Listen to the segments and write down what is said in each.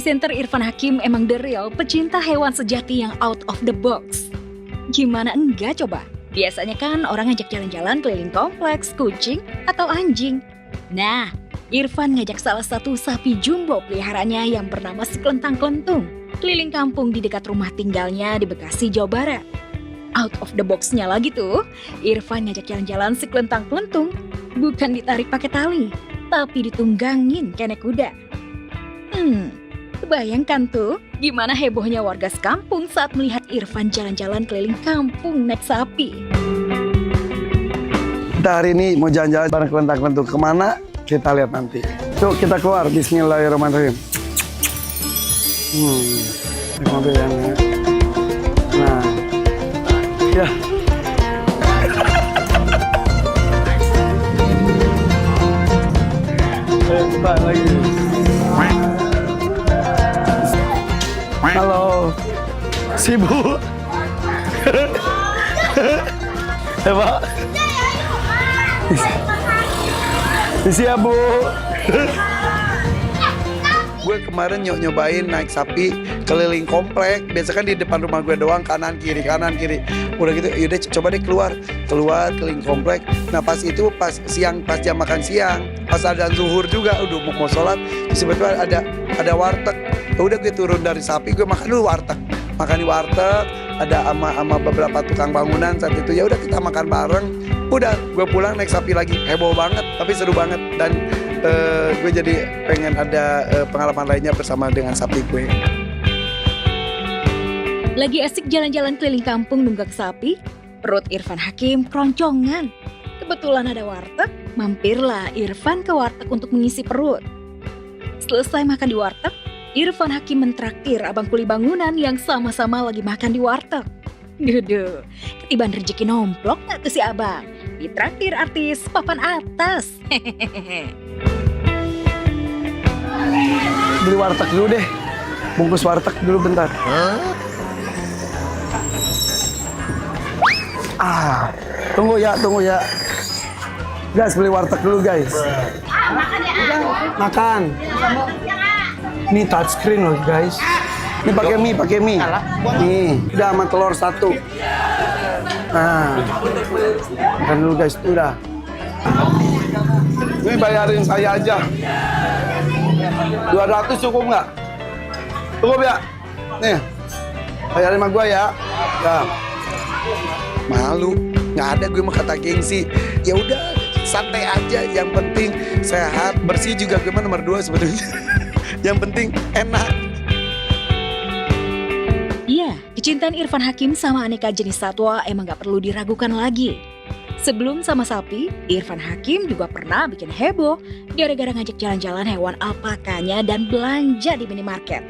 Presenter Irfan Hakim emang the real pecinta hewan sejati yang out of the box. Gimana enggak coba? Biasanya kan orang ngajak jalan-jalan keliling kompleks, kucing, atau anjing. Nah, Irfan ngajak salah satu sapi jumbo peliharaannya yang bernama si Kelentang-Kelentung keliling kampung di dekat rumah tinggalnya di Bekasi, Jawa Barat. Out of the box-nya lagi tuh, Irfan ngajak jalan-jalan si Kelentang-Kelentung bukan ditarik pakai tali, tapi ditunggangin kayak kuda. Bayangkan tuh gimana hebohnya warga sekampung saat melihat Irfan jalan-jalan keliling kampung naik sapi. Kita hari ini mau jalan-jalan bareng Kelentang-Kelentung. Kemana? Kita lihat nanti. Yuk kita keluar. Bismillahirrahmanirrahim. Naik mobil yang... Nah. Ya. Balik lagi. Halo. Sibuk. Pak. Siap, Bu. Gue kemarin nyobain naik sapi keliling komplek. Biasa kan di depan rumah gue doang, kanan kiri. Udah gitu, yaudah coba deh keluar keliling komplek. Nah pas itu pas jam makan siang, pas adzan zuhur juga, udah mau sholat, tiba-tiba ada warteg. Udah gue turun dari sapi, gue makan dulu warteg. Makan di warteg, ada ama beberapa tukang bangunan saat itu. Ya udah kita makan bareng. Udah gue pulang naik sapi lagi, heboh banget, tapi seru banget. Dan gue jadi pengen ada pengalaman lainnya bersama dengan sapi gue. Lagi asik jalan-jalan keliling kampung nunggak sapi, perut Irfan Hakim keroncongan. Kebetulan ada warteg, mampirlah Irfan ke warteg untuk mengisi perut. Selesai makan di warteg, Irfan Hakim mentraktir abang kuli bangunan yang sama-sama lagi makan di warteg. Duduh, ketiban rezeki nomplok gak tuh si abang? Ditraktir artis papan atas. Beli warteg dulu deh. Bungkus warteg dulu bentar. Tunggu ya. Guys, beli warteg dulu guys. Makan. Ini touchscreen loh guys. Ini pakai mie. Nih, udah sama telur 1. Nah, makan dulu guys, udah. Ini bayarin saya aja. 200 cukup nggak? Cukup ya? Nih, bayarin sama gue ya. Ya. Malu, nggak ada gue mah kata gengsi. Ya udah, santai aja. Yang penting sehat, bersih juga gue mah nomor 2 sebetulnya. Yang penting enak. Iya, kecintaan Irfan Hakim sama aneka jenis satwa emang gak perlu diragukan lagi. Sebelum sama sapi, Irfan Hakim juga pernah bikin heboh gara-gara ngajak jalan-jalan hewan alpakanya dan belanja di minimarket.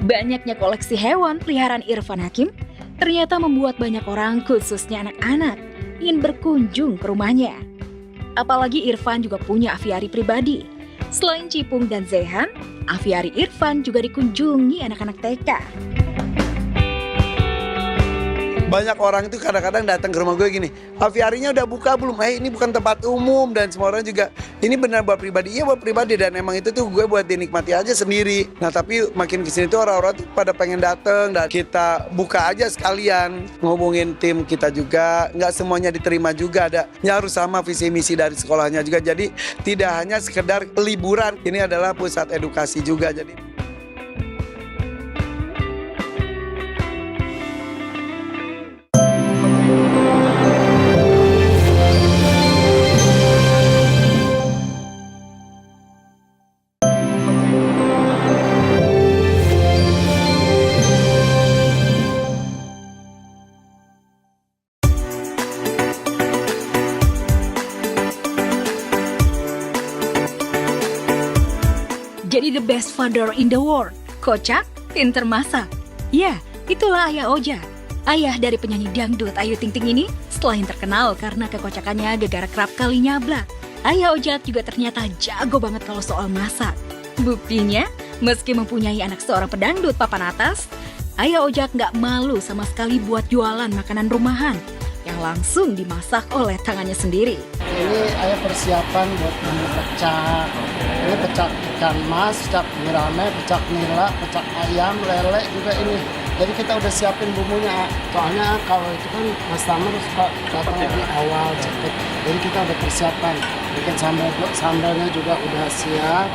Banyaknya koleksi hewan peliharaan Irfan Hakim ternyata membuat banyak orang, khususnya anak-anak, ingin berkunjung ke rumahnya. Apalagi Irfan juga punya aviari pribadi. Selain Cipung dan Zehan, aviari Irfan juga dikunjungi anak-anak TK. Banyak orang itu kadang-kadang datang ke rumah gue gini, aviarinya udah buka belum? Ini bukan tempat umum. Dan semua orang juga, ini benar buat pribadi. Iya buat pribadi, dan emang itu tuh gue buat dinikmati aja sendiri. Nah tapi makin kesini tuh orang-orang tuh pada pengen datang, dan kita buka aja sekalian. Ngomongin tim kita juga, nggak semuanya diterima juga, ada yang harus sama visi misi dari sekolahnya juga. Jadi tidak hanya sekedar liburan, ini adalah pusat edukasi juga. Jadi Jadi the best father in the world. Kocak, pinter masak. Ya, itulah Ayah Ojat. Ayah dari penyanyi dangdut Ayu Ting Ting ini selain terkenal karena kekocakannya gegara kerap kali nyablak, Ayah Ojat juga ternyata jago banget kalau soal masak. Buktinya, meski mempunyai anak seorang pedangdut papan atas, Ayah Ojat nggak malu sama sekali buat jualan makanan rumahan yang yang langsung dimasak oleh tangannya sendiri. Ini ayah persiapan buat bumbu pecak. Ini pecak ikan mas, pecak gurame, pecak nila, pecak ayam, lele juga ini. Jadi kita udah siapin bumbunya. Soalnya kalau itu kan Mas Tamer suka datang di awal cepet. Jadi kita udah persiapan. Bikin sambalnya juga udah siap.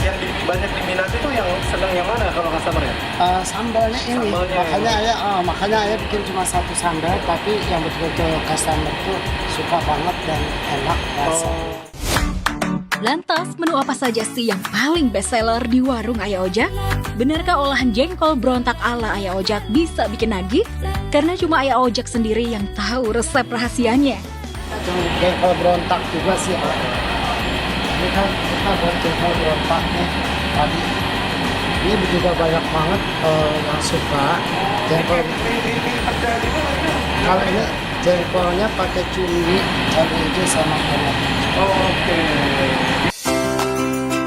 Yang banyak diminati tuh yang sedang yang mana kalau customer ya? Sambalnya ini, makanya ayah bikin cuma satu sambal, tapi yang betul-betul customer tuh suka banget dan enak rasa. Lantas, menu apa saja sih yang paling best seller di warung Ayah Ojak? Benarkah olahan jengkol berontak ala Ayah Ojak bisa bikin nagih? Karena cuma Ayah Ojak sendiri yang tahu resep rahasianya. Jengkol berontak juga sih. Ini kan kita buat jengkol berontak nih tadi. Ini juga banyak banget yang suka jengkol. Kalau ini jengkolnya pakai cumi, cabai hijau sama tomat. Oke.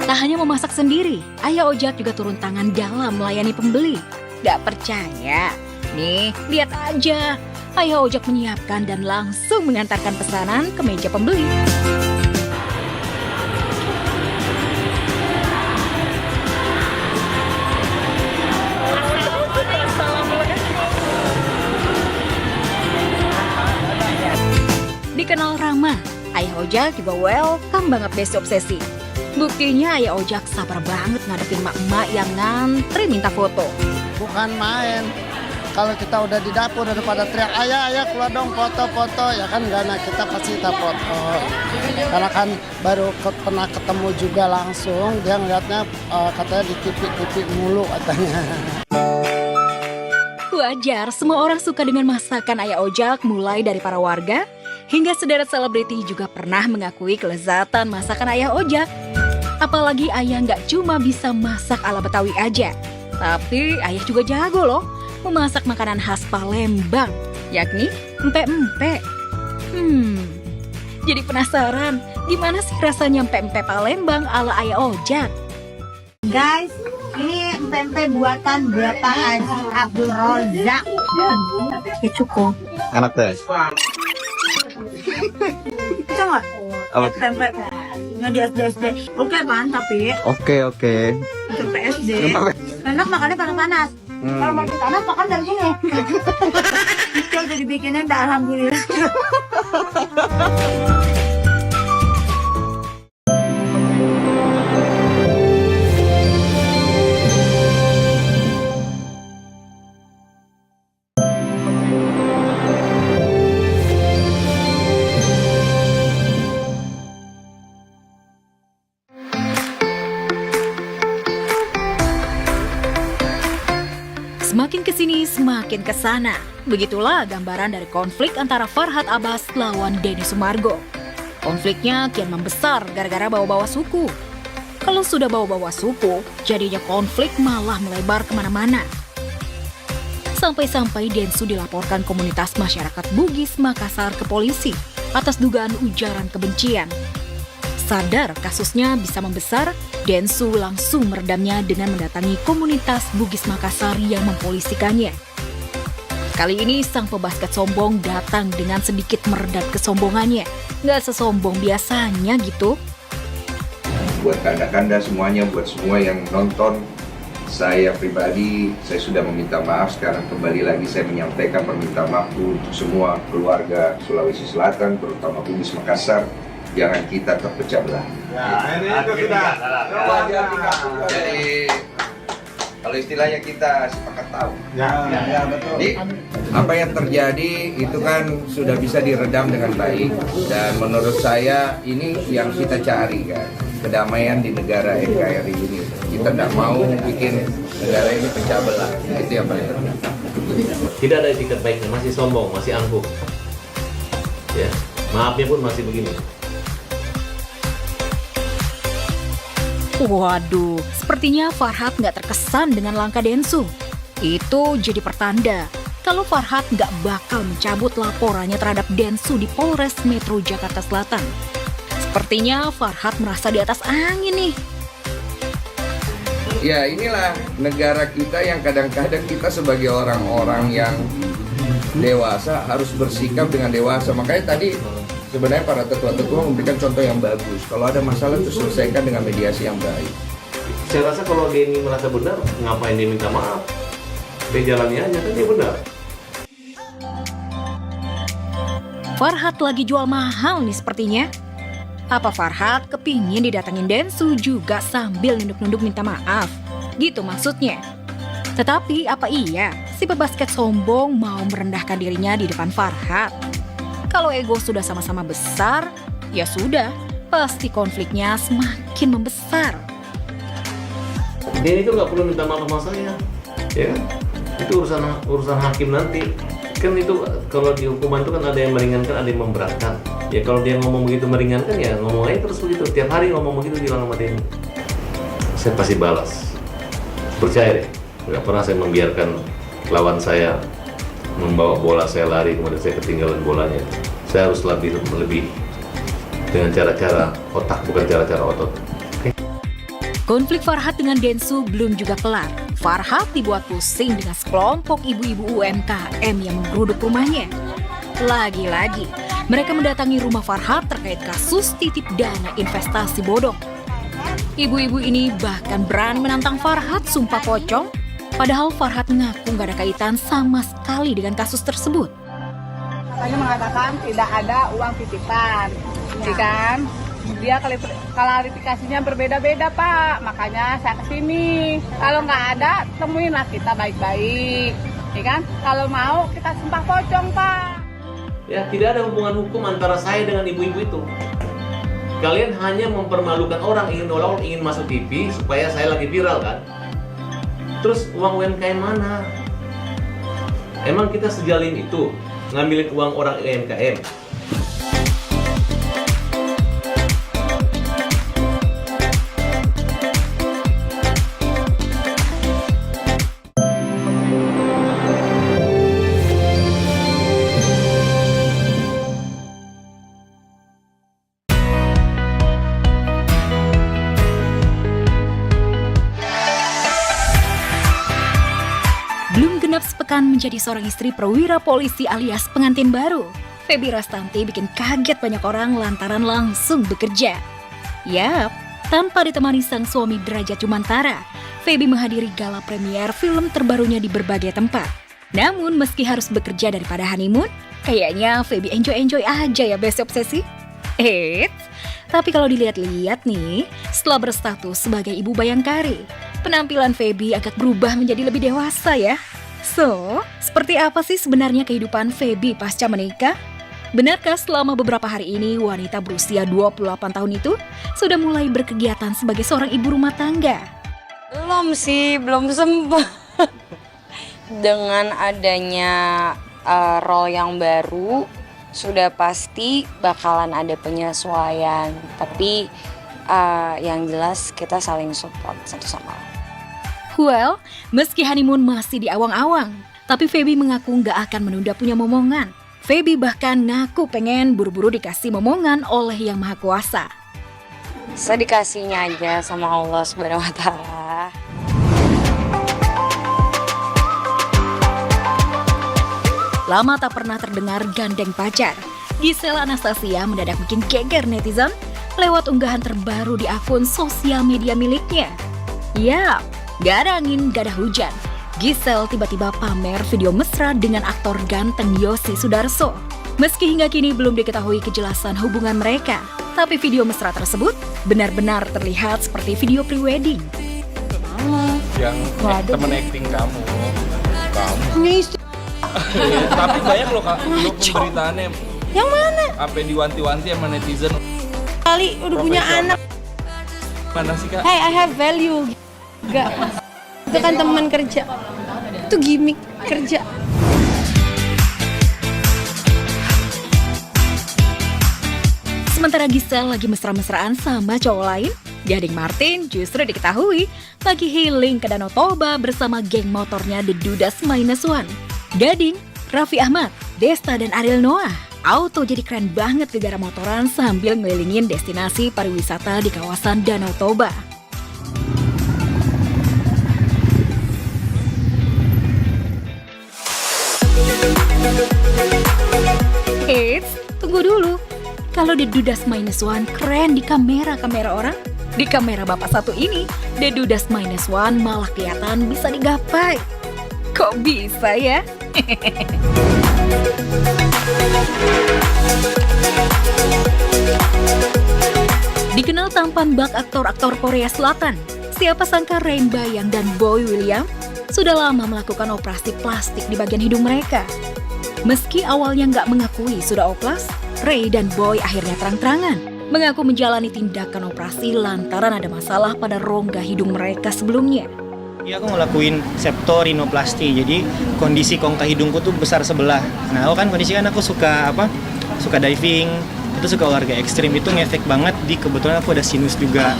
Tak hanya memasak sendiri, Ayah Ojak juga turun tangan dalam melayani pembeli. Gak percaya? Nih, lihat aja. Ayah Ojak menyiapkan dan langsung mengantarkan pesanan ke meja pembeli. Dikenal ramah, Ayah Ojak juga welcome banget Desi Obsesi. Buktinya Ayah Ojak sabar banget ngadepin emak-emak yang ngantri minta foto. Bukan main. Kalau kita udah di dapur daripada teriak, ayah keluar dong foto-foto, ya kan enggak, nah kita pasti kita foto. Karena kan baru pernah ketemu juga langsung, dia ngeliatnya katanya di TV mulu katanya. Wajar, semua orang suka dengan masakan Ayah Ojak, mulai dari para warga hingga sederet selebriti juga pernah mengakui kelezatan masakan Ayah Ojak. Apalagi Ayah nggak cuma bisa masak ala Betawi aja, tapi Ayah juga jago loh memasak makanan khas Palembang, yakni empek-empek. Jadi penasaran, gimana sih rasanya empek-empek Palembang ala Ayah Ojak? Guys, ini empek-empek buatan Bapak Haji Abdul Rozak. Ya cukup. Anak teh. Bisa nggak? Empek-empek. Nggak di SD. Oke kan, tapi Oke. untuk PSD enak makannya panas-panas. Kalau mau panas makan dari sini. Itu udah dibikinin, dah alhamdulillah. Semakin kesini, semakin kesana. Begitulah gambaran dari konflik antara Farhad Abbas lawan Denny Sumargo. Konfliknya kian membesar gara-gara bawa-bawa suku. Kalau sudah bawa-bawa suku, jadinya konflik malah melebar kemana-mana. Sampai-sampai Densu dilaporkan komunitas masyarakat Bugis Makassar ke polisi atas dugaan ujaran kebencian. Sadar kasusnya bisa membesar, Densu langsung meredamnya dengan mendatangi komunitas Bugis Makassar yang mempolisikannya. Kali ini sang pebasket sombong datang dengan sedikit meredam kesombongannya. Nggak sesombong biasanya gitu. Buat kanda-kanda semuanya, buat semua yang nonton, saya pribadi, saya sudah meminta maaf. Sekarang kembali lagi saya menyampaikan permintaan maaf untuk semua keluarga Sulawesi Selatan, terutama Bugis Makassar. Jangan kita terpecah belah. Jadi kalau istilahnya kita sepakat tahu. Betul. Jadi apa yang terjadi itu kan sudah bisa diredam dengan baik, dan menurut saya ini yang kita cari kan, kedamaian di negara NKRI ini. Kita tidak mau bikin negara ini pecah belah. Itu yang paling penting. Tidak ada etikat baiknya, masih sombong, masih angkuh. Ya, maafnya pun masih begini. Waduh, sepertinya Farhad nggak terkesan dengan langkah Densu. Itu jadi pertanda kalau Farhad nggak bakal mencabut laporannya terhadap Densu di Polres Metro Jakarta Selatan. Sepertinya Farhad merasa di atas angin nih. Ya inilah negara kita yang kadang-kadang kita sebagai orang-orang yang dewasa harus bersikap dengan dewasa. Makanya tadi sebenarnya para tetua-tetua memberikan contoh yang bagus. Kalau ada masalah itu selesaikan dengan mediasi yang baik. Saya rasa kalau Denny merasa benar, ngapain dia minta maaf? Dia jalannya aja kan dia benar. Farhad lagi jual mahal nih sepertinya. Apa Farhad kepingin didatengin Densu juga sambil nunduk-nunduk minta maaf? Gitu maksudnya. Tetapi apa iya si pebasket sombong mau merendahkan dirinya di depan Farhad? Kalau ego sudah sama-sama besar, ya sudah, pasti konfliknya semakin membesar. Denny itu nggak perlu minta maaf sama saya, ya kan? Itu urusan hakim nanti. Kan itu kalau di hukuman itu kan ada yang meringankan, ada yang memberatkan. Ya kalau dia ngomong begitu meringankan ya ngomong aja terus begitu. Tiap hari ngomong begitu bilang sama Denny. Saya pasti balas. Percaya deh, nggak pernah saya membiarkan lawan saya membawa bola saya lari kemudian saya ketinggalan bolanya. Saya harus lebih dengan cara-cara otak bukan cara-cara otot. Konflik Farhad dengan Densu belum juga kelar. Farhad dibuat pusing dengan sekelompok ibu-ibu UMKM yang menggeruduk rumahnya. Lagi-lagi, mereka mendatangi rumah Farhad terkait kasus titip dana investasi bodong. Ibu-ibu ini bahkan berani menantang Farhad sumpah pocong, padahal Farhad mengaku nggak ada kaitan sama sekali dengan kasus tersebut. Katanya mengatakan tidak ada uang titipan, kan? Dia klarifikasinya berbeda-beda Pak, makanya saya kesini. Kalau nggak ada, temuinlah kita baik-baik, ya kan? Kalau mau kita sumpah pocong Pak. Ya tidak ada hubungan hukum antara saya dengan ibu-ibu itu. Kalian hanya mempermalukan orang, ingin masuk TV supaya saya lagi viral kan? Terus uang UMKM mana? Emang kita sejalin itu ngambilin uang orang UMKM? Belum genap sepekan menjadi seorang istri perwira polisi alias pengantin baru, Feby Rastanti bikin kaget banyak orang lantaran langsung bekerja. Yap, tanpa ditemani sang suami Derajat Jumantara, Feby menghadiri gala premier film terbarunya di berbagai tempat. Namun meski harus bekerja daripada honeymoon, kayaknya Feby enjoy aja ya besok obsesi. Tapi kalau dilihat-lihat nih, setelah berstatus sebagai ibu bayangkari, penampilan Feby agak berubah menjadi lebih dewasa ya. So, seperti apa sih sebenarnya kehidupan Feby pasca menikah? Benarkah selama beberapa hari ini wanita berusia 28 tahun itu sudah mulai berkegiatan sebagai seorang ibu rumah tangga? Belum sih, belum sempat. Dengan adanya role yang baru, sudah pasti bakalan ada penyesuaian. Tapi yang jelas kita saling support satu sama lain. Well, meski honeymoon masih di awang-awang, tapi Feby mengaku nggak akan menunda punya momongan. Feby bahkan ngaku pengen buru-buru dikasih momongan oleh Yang Maha Kuasa. Sedikasihnya aja sama Allah Subhanahu wa Ta'ala. Lama tak pernah terdengar gandeng pacar, Giselle Anastasia mendadak bikin geger netizen lewat unggahan terbaru di akun sosial media miliknya. Yap, gak ada angin, gak ada hujan. Giselle tiba-tiba pamer video mesra dengan aktor ganteng Yosi Sudarso. Meski hingga kini belum diketahui kejelasan hubungan mereka, tapi video mesra tersebut benar-benar terlihat seperti video prewedding. Yang temen acting kamu. Tapi banyak loh Kak, pemberitaannya. Yang mana? Apa yang diwanti-wanti sama netizen. Kali udah punya anak. Mana sih Kak? Hey, I have value. Enggak. Itu kan teman kerja. Itu gimmick kerja. Sementara Giselle lagi mesra-mesraan sama cowok lain, Gading Martin justru diketahui lagi healing ke Danau Toba bersama geng motornya The Dudas -1. Gading, Raffi Ahmad, Desta dan Ariel Noah auto jadi keren banget gegara motoran sambil ngelilingin destinasi pariwisata di kawasan Danau Toba. Eits, tunggu dulu. Kalau The Dudas -1 keren di kamera-kamera orang, di kamera bapak satu ini, The Dudas -1 malah kelihatan bisa digapai. Kok bisa ya? Dikenal tampan bak aktor-aktor Korea Selatan, siapa sangka Rain Bayang dan Boy William sudah lama melakukan operasi plastik di bagian hidung mereka. Meski awalnya nggak mengakui sudah oplas, Ray dan Boy akhirnya terang-terangan mengaku menjalani tindakan operasi lantaran ada masalah pada rongga hidung mereka sebelumnya. Iya, aku ngelakuin septorinoplasti, jadi kondisi kongka hidungku tuh besar sebelah. Nah, aku kan kondisi kan aku suka diving, itu suka olahraga ekstrim, itu ngefek banget di kebetulan aku ada sinus juga.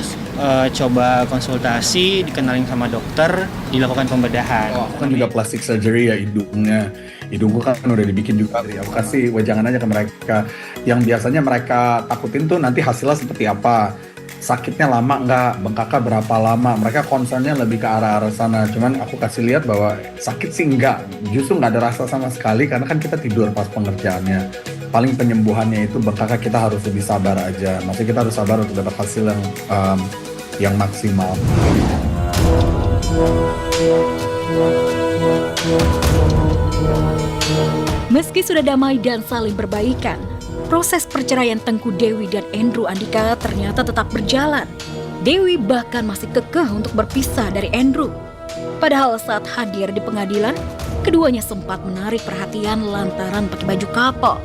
Coba konsultasi, dikenalin sama dokter, dilakukan pembedahan. Aku kan juga plastic surgery ya hidungnya. Hidungku kan udah dibikin juga. Aku kasih wejangan aja ke mereka. Yang biasanya mereka takutin tuh nanti hasilnya seperti apa. Sakitnya lama nggak, bengkaknya berapa lama. Mereka concernnya lebih ke arah-arah sana. Cuman aku kasih lihat bahwa sakit sih enggak. Justru nggak ada rasa sama sekali karena kan kita tidur pas pengerjaannya. Paling penyembuhannya itu bengkaknya kita harus lebih sabar aja. Maksudnya kita harus sabar untuk dapat hasil yang maksimal. Meski sudah damai dan saling berbaikan, proses perceraian Tengku Dewi dan Andrew Andika ternyata tetap berjalan. Dewi bahkan masih kekeh untuk berpisah dari Andrew. Padahal saat hadir di pengadilan, keduanya sempat menarik perhatian lantaran pakai baju couple.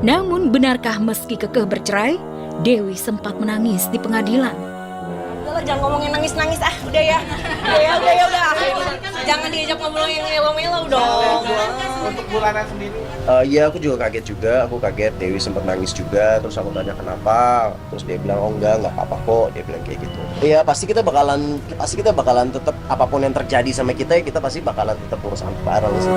Namun benarkah meski kekeh bercerai, Dewi sempat menangis di pengadilan? Jangan ngomongin nangis-nangis udah ya. Jangan diajak ngobrol yang melo-melo dong. Untuk bulanan sendiri. Iya, aku juga kaget juga. Aku kaget, Dewi sempat nangis juga. Terus aku tanya kenapa. Terus dia bilang, oh enggak apa-apa kok. Dia bilang kayak gitu. Iya, pasti kita bakalan tetap apapun yang terjadi sama kita, kita pasti bakalan tetap urus bareng sih.